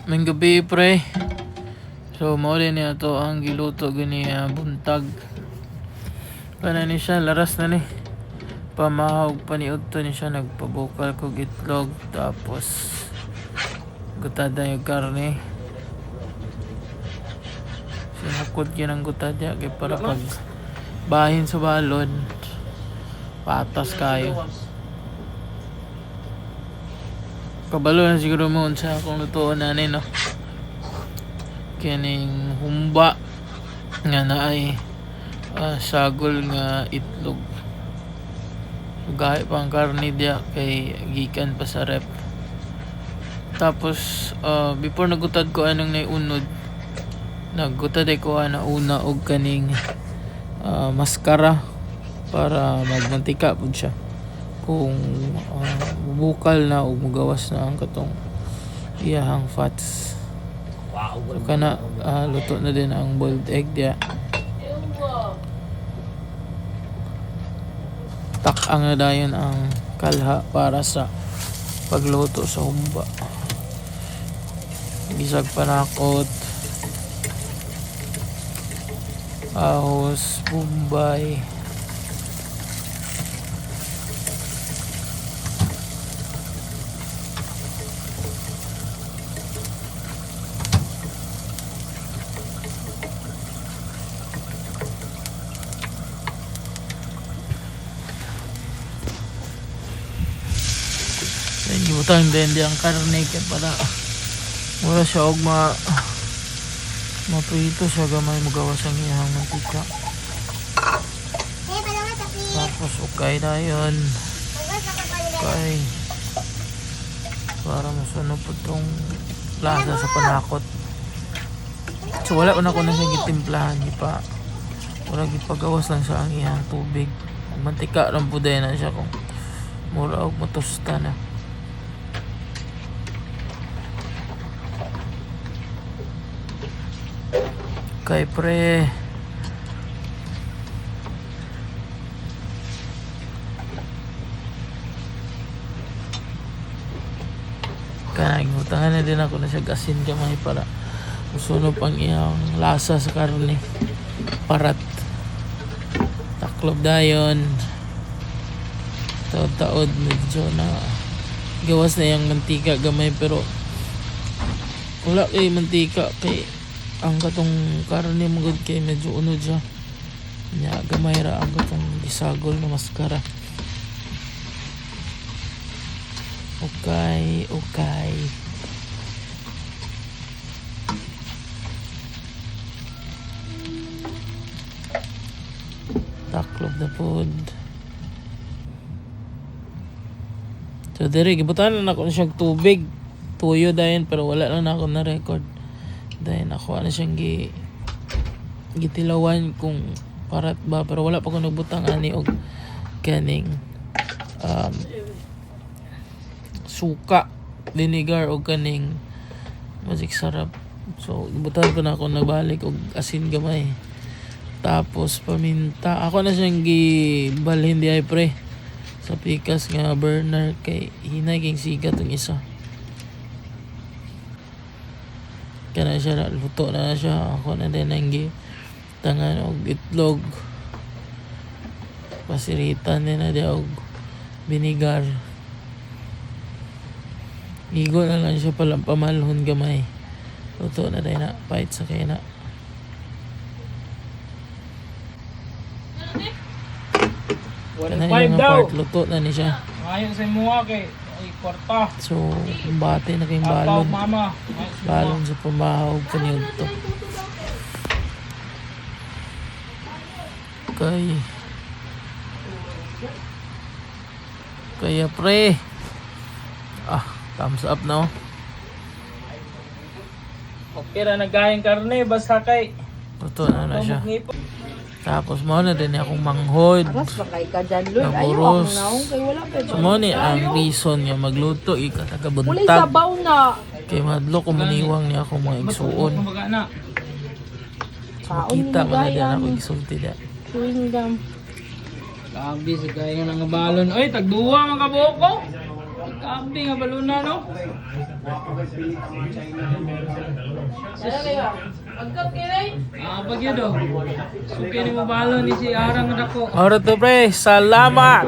May gabi pre. So mauli niya to ang giluto gini buntag. Kana ni siya laras na ni. Pamahog paniud to ni siya nagpabukal kog itlog tapos gutada yung karne. Sinakot yun ang gutada kay para pag bahin sa balon patas kayo. Kabalo na siguro mo sa akong lutuan na no. Kining humba nga na ay sagol nga itlog. Gahi pa ang karne dia kay gikan pa sa rep. Tapos before nagutad ko anong naiunod, nagutad ko ana una og kaning maskara para magmantika pud siya. Kung bukal na o magawas na ang katong iyahang fats. So kana luto na din ang boiled egg dia. Tak-ang na dayon ang kalha para sa pagluto sa humba. Bisag panakot, ahos, bombay. Utang din di ang karne kaya para wala siya og maprito siya gamay magawas ang iyang mantika. Tapos okay na yun. Okay. Para masunod po itong lasa sa panakot. So wala na ko na siya gitimplahan pa. Wala gipagawas lang sa ang iyang tubig. Mantika lang po din na siya kung mura og matusta na. Okay pre. Kanang na din ako na siya asin gamay para musunog ang iyang lasa sa karne. Parat. Taklob dayon. Taod-taod medyo na gawas na yung mantika gamay pero wala kay mantika kay ang katong karne magud kay medyo unod siya. Nya gamay ra ang katong gisagol na maskara. Okay. Taklob na pod. So dire gibutan na ako siyang tubig. Tuyo dayon pero wala lang na ako na record. Dahil ako na siyang gitilawan kung parat ba pero wala pa ko nagbutang ani og kaning suka, vinegar og kaning magic sarap. So gibutan ko na ako nagbalik og asin gamay. Tapos paminta. Ako na siyang gibalhin di ay pre sa pikas nga burner kay hinay king siga tong isa. Kana siya luto na siya. Ako na din ang tangan og itlog. Pasiritan din na dia og vinegar. Igo na lang siya palang pamalhon gamay. Luto na din na pait sa kaya na. Kana yung part luto na ni siya. Ayun sa mga kay kwarta. So, bate na kayong balon. Balon sa pamahog kaniyod to. Okay. Kaya pre. Thumbs up na oh. Okay ra nagayang karne basta kay. Luto na siya. Tapos mo na din akong manghod. Aras ba kay ka dyan, Lord? Ayaw Naburos. ang naong kay wala pa So mo ni ang reason nga magluto Walay ikatagabuntag. sabaw na. Kay madlo ko maniwang niya akong mga igsuon. Kaon Kita ni mo na din Gaya. ako igsulti da. Chewing gum. Kabi sa gaya nga balon. Oy, tagduwa mga kaboko. Kabi nga balon na no. Magkap kini? Pag yun do. Suki ni mo balo ni si Arang na ko. Alright to pre, salamat!